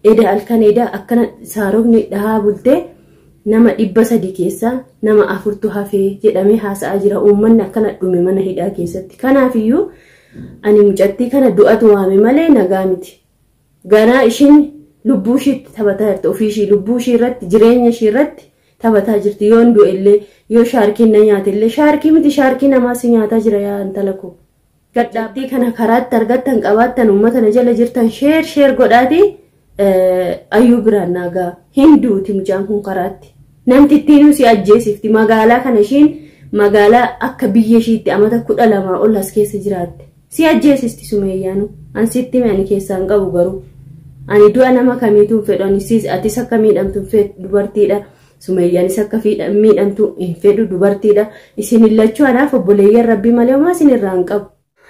eda halkan eda akkana saarogni dhahaa bultee nama 300 keessa nama 4tu hafee jedhamee haasa'aa jira uummanni akkana dhume mana hidhaa keessatti. Kanaafiyyuu ani mucattii kana du'atu waame malee nagaa miti. Ganaa ishiin lubbuu ishiitti taphataa jirti ofii ishii lubbuu ishii irratti jireenya ishii irratti taphataa jirti. Yoon du'ellee yoo shaarkiin na nyaatellee shaarkii miti shaarkii namaa si nyaataa jira yaa intala koo. Gadhaabbii kana karaatti argattan qabaattan uummata na jala jirtan sheer godhaati ayyuu biraan nagaa hinduuti mucaan kun karaatti. Namti ittiin si ajjeesifti magaalaa kana ishiin magaalaa akka biyya ishiitti amata 12 ol as keessa jiraatte. Si ajjeesisti Sumeeyyaanu ansitti meeni keessaan qabu garuu ani du'a nama kamiituun fedhu anis atis akka miidhamtuun fedhu dubartiidha. Sumeeyyaanis akka miidhamtu hin fedhu dubartiidha. Isin illachuu anaaf obboleeyyan rabbii malee homaa isin irraa hin qabu.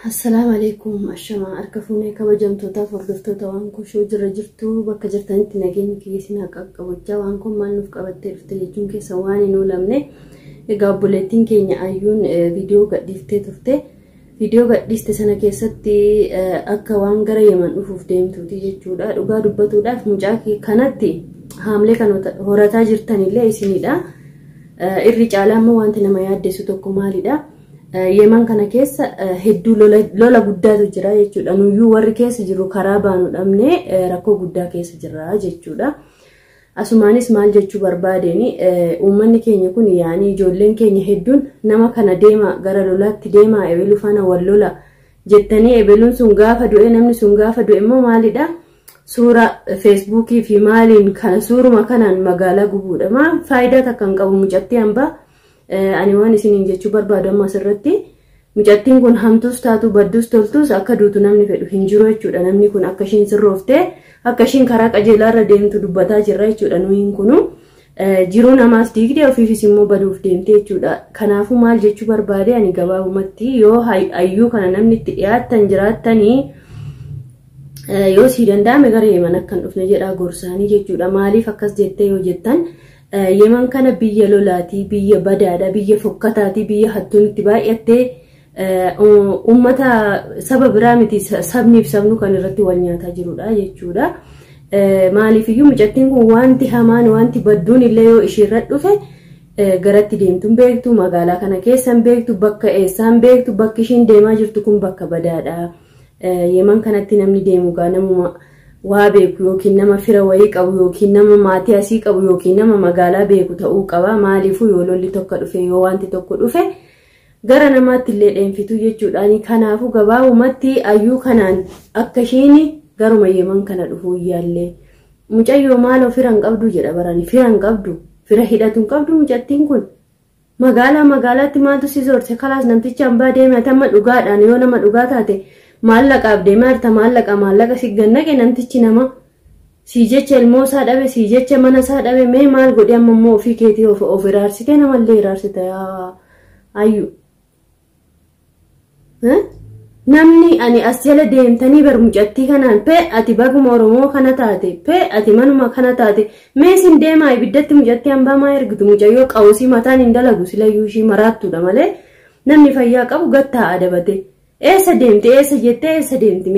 Assalaamu alaykum ashamaa harka fuunee kabajamtootaaf hordoftoota waan kushuu jira jirtu bakka jirtanitti nageenyi kiyyeessin haqa qabachaa waan kun maal nuuf qabattee dhufte jechuun keessa waan hin oolamne. Egaa obboleettiin keenya ayyuun viidiyoo gadhiiftee turte. Viidiyoo gadhiiste sana keessatti akka waan gara Yemen dhufuuf deemtuuti jechuudha. Dhugaa dubbatuudhaaf mucaa kanatti haamlee kan horataa jirtanillee isinidha. Irri caalaa immoo wanti nama yaaddeessu tokko maalidha? Yemen kana keessa hedduu lola guddaatu jira jechuudha. Nuyyuu warri keessa jiru karaa baanu dhabnee rakkoo guddaa keessa jirra jechuudha. Asumaanis maal jechuu barbaadeni uummanni keenya kun yaani ijoolleen keenya hedduun nama kana deema gara lolaatti deema ebelu fana wal lola jettanii ebeluun sun gaafa du'e namni sun gaafa du'e immoo maalidha? Suura Facebookii fi maaliin kana suuruma kanaan magaalaa gubuudha. Maa faayidaa takka hin qabu mucattii hambaa. Ani waan isiniin jechuu barbaadu amma asirratti mucattiin kun hamtuus taatu badduus toltuus akka duutu namni fedhu hin jiru jechuudha. Namni kun akka ishiin sirrooftee akka ishiin karaa qajeelaarra deemtu dubbataa jirra jechuudha. Nuyin kunu jiruu namaas diigdee ofiifis immoo baduuf deemte jechuudha. Kanaafuu maal jechuu barbaade ani gabaabumatti yoo ayyuu kana namni itti dhiyaattan jiraattanii yoo sii danda'ame gara Yemen akkan dhufne jedhaa gorsaanii jechuudha. Maaliif akkas jettee yoo jettan Yemen kana biyya lolaatii, biyya badaadha, biyya fokkataati, biyya hattuun itti baay'attee uummata saba biraa miti sabniif sabnu kan irratti wal nyaataa jirudha jechuudha. Maaliifiyyuu mucattiin kun wanti hamaan wanti badduun illee yoo ishiirra dhufe garatti deemtuun beektu magaalaa kana keessan beektu bakka eessaan beektu bakki ishiin deemaa jirtu kun bakka badaadha. Yemen kanatti namni deemu gaa namuma waa beeku yookiin nama fira wayii qabu yookiin nama maatii asii qabu yookiin nama magaalaa beeku ta'uu qaba. Maaliifuu yoo lolli tokko dhufe yoo wanti tokko dhufe gara namaatti illee dheenfitu jechuudhaani. Kanaafuu gabaabumatti ayyuu kanaan akka ishiin garuma Yemen kana dhufuu yaallee mucayyoo maaloo fira hin qabdu jedha barani. Fira hin qabdu fira hidhatu hin qabdu mucattiin kun magaalaatti maaltu si zoorse kalaas namtichi hambaa deeme tamma dhugaadhaan yoo nama dhugaa taate maallaqaaf deemaa jirta maallaqa si gannaqe namtichi nama si jecha ilmoo isaa dhabe si jecha mana isaa dhabe mee maal godhe amma immoo ofii keetii of iraarsite namallee iraarsite ayyu namni ani as jala deemtanii bar mucattii kanaan pee ati baguma Oromoo kana taate pee ati manuma kana taate mee sin deemaa ibiddatti mucattii hambaa maa ergitu mucayyoo qawusii mataan hin dalagu silayyuu ishii maraattuudha malee namni fayyaa qabu gattaa adabate. Eessa deemte eessa jettee eessa deemti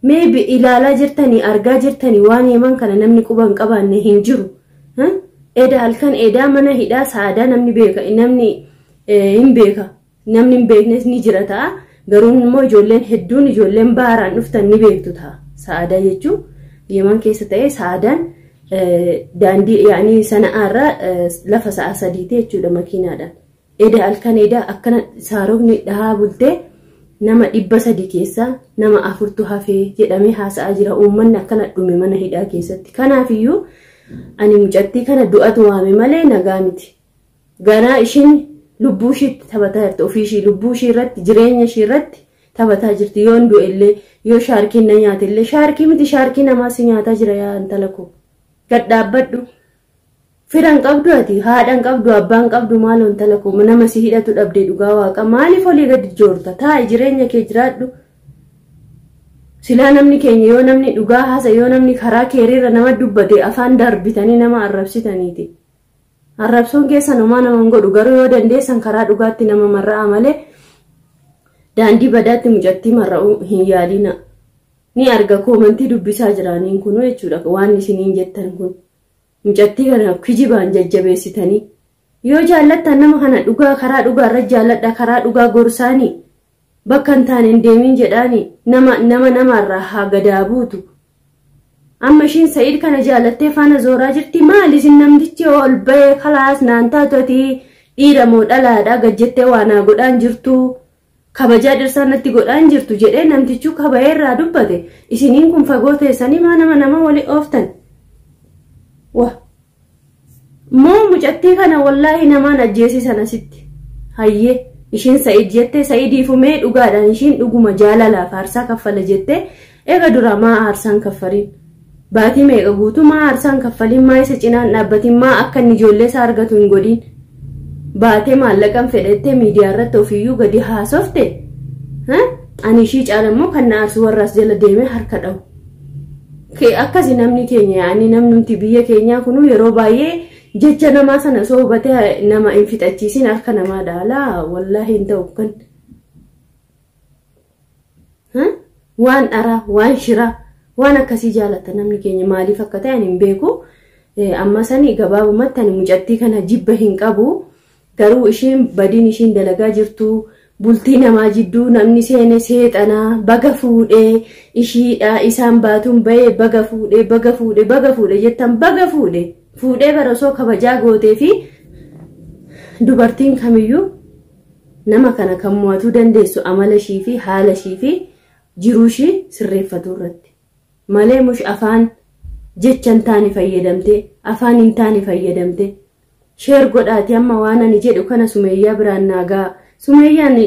mee ilaalaa jirtanii argaa jirtanii waan Yemen kana namni quba hin qabaanne hin jiru. Eda halkan edaa mana hidhaa saadaa namni beeka namni hin beeka namni hin beeknes ni jira ta'a. Garuu immoo ijoolleen hedduun ijoolleen baaraan dhuftan ni beektu ta'a. Saadaa jechuun Yemen keessa ta'ee saadaan daandii yaani sana'aarraa lafa sa'a 3 jechuudha makiinaadhaan. Eda halkan edaa akkana saarogni dhahaa bultee nama 300 keessa nama 4tu hafee jedhamee haasa'aa jira uummanni akkana dhume mana hidhaa keessatti. Kanaafiyyuu ani mucattii kana du'atu waame malee nagaa miti. Ganaa ishiin lubbuu ishiitti taphataa jirti ofii ishii lubbuu ishii irratti jireenya ishii irratti taphataa jirti. Yoon du'ellee yoo shaarkiin na nyaatellee shaarkii miti shaarkii namaa si nyaataa jira yaa intala koo. Gad dhaabbadhu. Firan qabdu ati haadhan qabdu abbaan qabdu maaloo intala koo nama si hidhatu dhabdee dhugaa waaqa maaliif olii gadi joorta taa'i jireenya kee jiraadhu. Silaa namni keenya yoo namni dhugaa haasa yoo namni karaa keeriirra nama dubbate afaan darbitanii nama arrabsitaniiti. Arrabsoon keessan homaa nama hin godhu garuu yoo dandeessan karaa dhugaatti nama marra'a malee daandii badaatti mucattii marra'uu hin yaalina. ni arga koomantii dubbisaa jiraniin kun jechuudha waan isiniin jettan kun mucattii kana kijibaan jajjabeessitanii yoo jaallattan nama kana dhugaa karaa dhugaa irra jaalladha karaa dhugaa gorsaanii bakka hin taane hin deemin jedhaanii nama irraa haa gadaa buutu. Amma ishiin Sa'iid kana jaallattee faana zooraa jirti maali isin namtichi ol ba'ee kalaas naan taatoti dhiira moo dhalaadha gajjettee waanaa godhaan jirtu kabajaa dhirsaa natti godhaan jirtu jedhee namtichuu kabajaa irraa dubbate isiniin kun fagoo teessanii maa nama wali ooftan. Moo mucattii kana wallaahi namaan ajjeesisan asitti hayyee ishiin Sa'iid jettee Sa'iidiifumee dhugaadhaan ishiin dhuguma jaalalaaf aarsaa kaffala jettee eega dura maa aarsaan kaffaliin baatii meeqa guutuu maa aarsaan kaffaliin maa isa cinaan dhaabbatiin maa akka inni ijoollee isaa argatu hin godhiin baatee maallaqan fedhattee miidiyaa irratti ofiiyyuu gadi haasofte ani ishii caalammoo kan na aarsu warraas jala deemee harka dhawu. Akkasi namni keenya yaa'anii namnumti biyya keenyaa kunuu yeroo baay'ee jecha namaa sana soobatee nama hin fixachiisin harka namaa dhaalaa wallaahi hin ta'u kan waan dharaa waan shiraa waan akkasii jaalata namni keenya maaliif akka ta'e ani hin beeku. Amma sanii gabaabumatti ani mucattii kana jibba hin qabu garuu ishiin badiin ishiin dalagaa jirtu bultii namaa jidduu namni seene seexanaa baga fuudhee ishiidha isaan baatuun ba'ee baga fuudhee jettan baga fuudhee barasoo kabajaa gootee fi dubartiin kamiyyuu nama kana kan mo'atuu dandeessu amala ishii fi haala ishii fi jiruu ishii sirreeffatu irratti malee mush afaan jechan taane fayyadamte afaan hin taane fayyadamte sheer godhaati amma waan ani jedhu kana Sumeeyyaa biraan naagaa Sumeeyyaan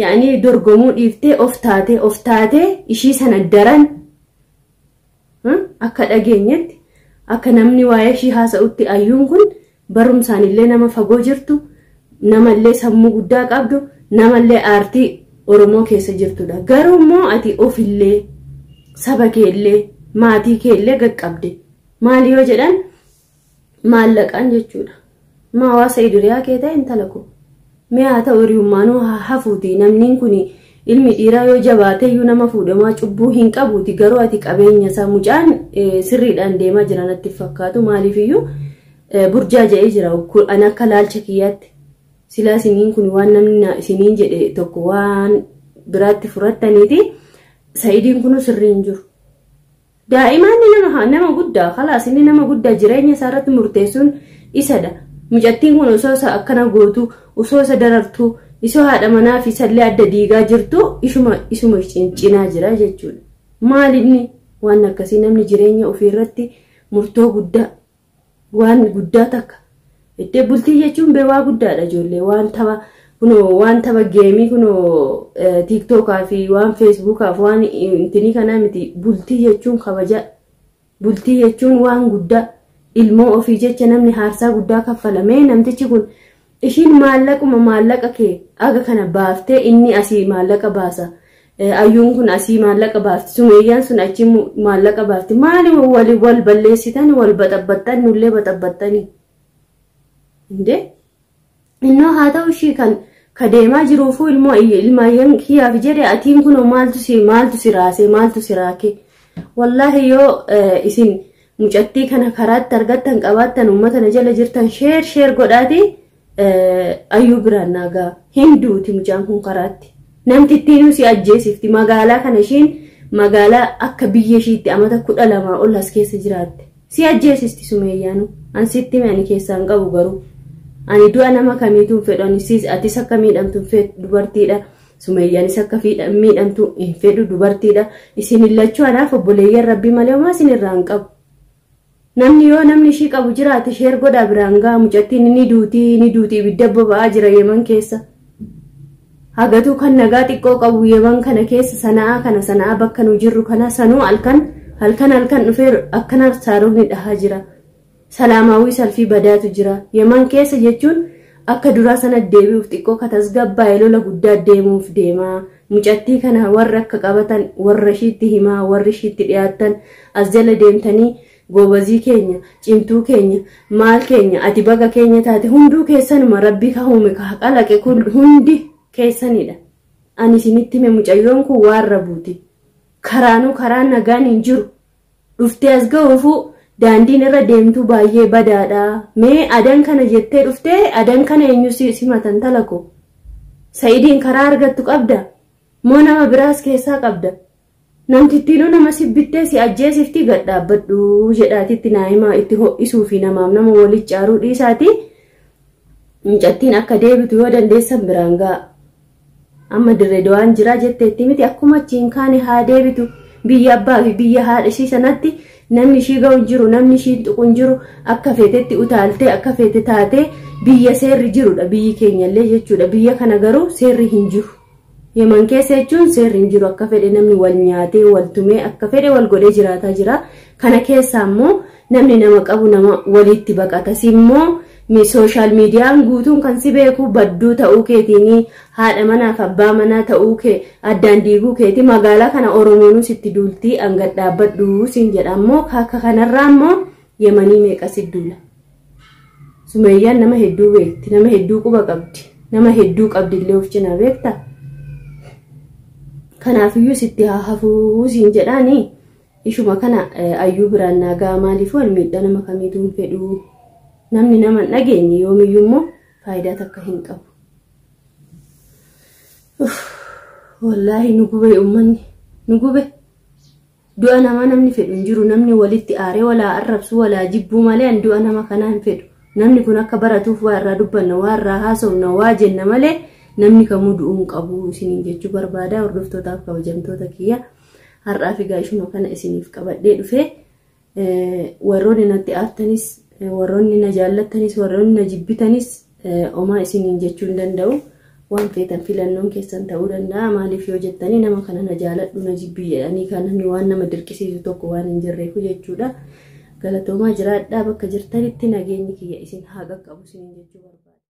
yaani dorgomuu dhiiftee of taate ishii sana daran akka dhageenyetti akka namni waa'ee ishii haasa'utti ayyuun kun barumsaan illee nama fagoo jirtu namallee sammuu guddaa qabdu namallee aartii Oromoo keessa jirtudha garuu immoo ati ofillee saba keellee maatii keellee gaqqabde maali yoo jedhan maallaqaan jechuudha ma hawaasa idiriyaa kee ta'e intala ko mee haa ta'u hiriyummaanuu hafuuti namniin kun ilmi dhiiraa yoo jabaateyyuu nama fuudhamaa cubbuu hin qabuuti garuu ati qabeenya isaa mucaan sirriidhaan deemaa jira natti fakkaatu maaliifiyyuu burjaa jedhee jira an akka laalcha kiyyaatti silaa isiniin kun waan namni isiniin jedhe tokko waan biraatti furattaniiti Sa'iidiin kun sirrii hin jiru. Daa'imaan nama guddaa khalaas inni nama guddaa jireenya isaa irratti murteessuun isadha. Mucattiin kun osoo isa akkana gootu osoo isa darartu isoo haadha manaa fi sallee adda diigaa jirtu isuma cincinaa jira jechuudha. Maalinni waan akkasii namni jireenya ofii irratti murtoo guddaa waan guddaa takka itti bultii jechuun beewaa guddaadha ijoollee waan tapha geemii kuno TikTokaa fi waan Facebookaa fi waan intini kana miti bultii jechuun kabaja bultii jechuun waan guddaa ilmoo ofii jecha namni haarsaa guddaa kaffalamee namtichi kun ishiin maallaqa kee aga kana baaftee inni asii maallaqa baasa ayyuun kun asii maallaqa baafti Sumeeyyaan sun achi maallaqa baafti maali wal balleessitan wal baxabbattan nullee baxabbattanii inde innoo haa ta'u ishii kan kadeemaa jiruufu ilmaayyan kiyaaf jedhe atiin kun maaltu si raasee maaltu si raake wallaahi yoo isin mucattii kana karaatti argattan qabaattan uummatana jala jirtan sheer godhaati ayyuu biraan naagaa hinduuti mucaan kun karaatti namtittiinuu si ajjeesifti magaalaa kana ishiin magaalaa akka biyya ishiitti amata 12 ol as keessa jiraatte si ajjeesisti Sumeeyyaanu ansitti ani keessaan qabu garuu ani du'a nama kamiituun fedhanis atis akka miidhamtuun fedhu dubartiidha Sumeeyyaanis akka miidhamtu hin fedhu dubartiidha isin illachuu anaaf obboleeyyan rabbii malee homaa isin irraan qabu namni yoo namni ishii qabu jiraate sheer godhaa biraan gaa mucattiin ni duutii ibidda boba'aa jira Yemen keessa hagatu kan nagaa xiqqoo qabu Yemen kana keessa sanaa bakka nu jirru kana sanuu halkan dhufee akkana saarofni dhahaa jira salaamaawii salfii badaatu jira Yemen keessa jechuun akka duraa sana deebi'uuf xiqqoo katasgabbaa'ee lola guddaa deemuuf deemaa mucattii kana warra akka qabatan warra ishiitti himaa warri ishiitti dhiyaatan as jala deemtanii goobazii keenya cimtuu keenya maal keenya ati baga keenya taate hunduu keessanuma rabbii ka uume ka qalaqe kun hundi keessanidha ani isinitti hime mucayyoon kun waan rabuuti karaanuu karaan nagaan hin jiru dhuftee as ga'uufu daandiin irra deemtu baay'ee badaadha mee adan kana jettee dhuftee adan kana eenyu simatan talako Sa'idiin karaa argattu qabda moo nama biraas keessaa qabda namtittiinuu nama sibbittee si ajjeesifti gad dhaabbadhu jedhaatitti naa'imaa itti ho'isuu fi namaaf nama walitti caaruu dhiisaati mucattiin akka deebitu yoo dandeessan biraan ga'a amma dirree dawaan jiraa jetteetti miti akkuma achiin kaane haa deebitu biyya abbaa fi biyya haadha ishii sanatti namni ishii ga'u jiru namni ishii tuqun jiru akka feetetti utaaltee akka feete taatee biyya seerri jirudha biyyi keenyallee jechuudha biyya kana garuu seerri hin jiru Yemen keessa jechuun seerri hin jiru akka fedhe namni wal nyaatee wal tumee akka fedhe wal godhee jiraataa jira kana keessa immoo namni nama qabu nama walitti baqatas immoo social meediyaan guutuun kan si beeku badduu ta'uu keetiin haadha manaa fi abbaa manaa ta'uu kee addaan diiguu keeti magaalaa kana Oromoon sitti duultii angad dhaabbadhu siin jedha immoo akka kanarraa immoo Yemanii meeqa sidduula Sumeyyaan nama hedduu beekti nama hedduu quba qabdi nama hedduu qabdillee of cinaa beekta kanaafiyyuu sitti haa hafuu siin jedhaani ishuma kana ayyuu biraan naagaa maaliif wal miidhaa nama kamiituu hin fedhu namni nama dhageenye yoomiyyuu immoo faayidaa takka hin qabu wallaahi nu gube ummanni nu gube du'a nama namni fedhu hin jiru namni walitti aaree walaa arrabsu walaa jibbuu malee du'a nama kanaa hin fedhu namni kun akka baratuuf waa irraa dubbanna waa irraa haasofna waa jenna malee namni kamuu du'uun qabu isiniin jechuu barbaada hordoftootaaf kabajamtoota kiyya har'aa fi gaashuma kana isiniif qabadhee dhufe warroonni natti aartanis warroonni na jaallattanis warroonni na jibbitanis omaa isiniin jechuu hin danda'u waan feetan filannoon keessan ta'uu danda'a maaliif yoo jettanii nama kana na jaaladhu na jibbii jedhanii kan namni waan nama dirqisiisu tokko waan hin jirreefu jechuudha galatoomaa jiraadhaa bakka jirtanitti nageenyi kiyya isin haa qaqqabu isiniin jechuu barbaada